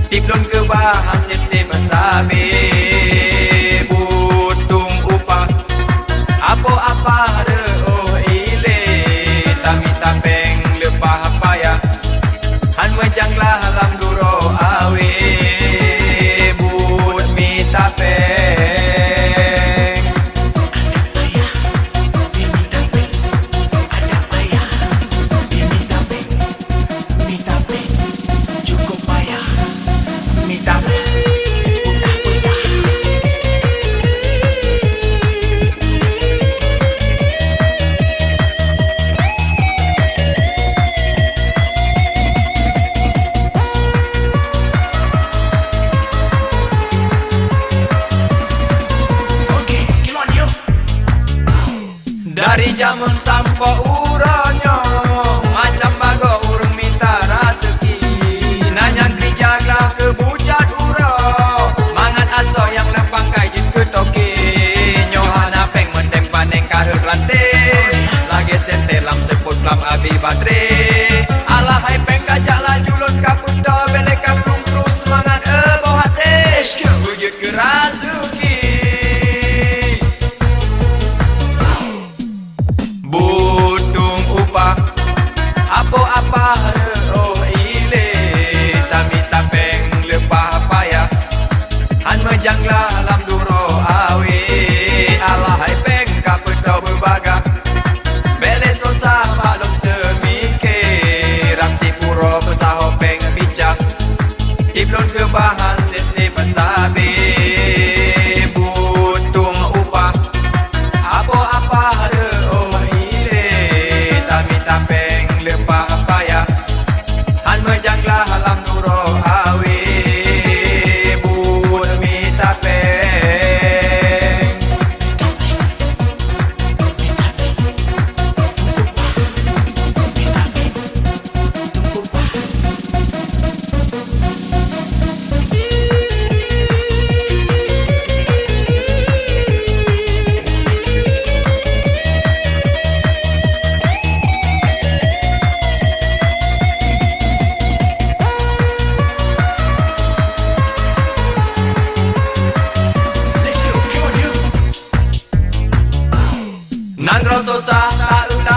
Tiplon ke bahan sip-sip sabi butung upah apa-apa ada oh ile tami tapeng lepah payah han menjanglah alam duro awe but mi tapeng ada payah mi tapeng cukup payah mi tapeng dari jamun sampo uronyo macam bago urung minta rezeki nanya kerjaglah kebucat uro mangat aso yang lempang kain ke toki nyohana peng mendeng paneng kahir rante lagi sente lam seput lam abi batre alah hai peng kajak lajulun kaputo belek kampung terus semangat bawah hati wujud kerasuki butung upah apa-apa roh ile tami tapeng lepah payah han menjanglah alam duro awe alah hai peng kapetau berbaga bele susah maklum semikir ramti puro pesaho peng bijak tiplon ke bahan sip-sip sabi butung upah apa-apa tapeng lepah payah han menjanglah alam duro awe but mi tapeng nan rososah tak ulang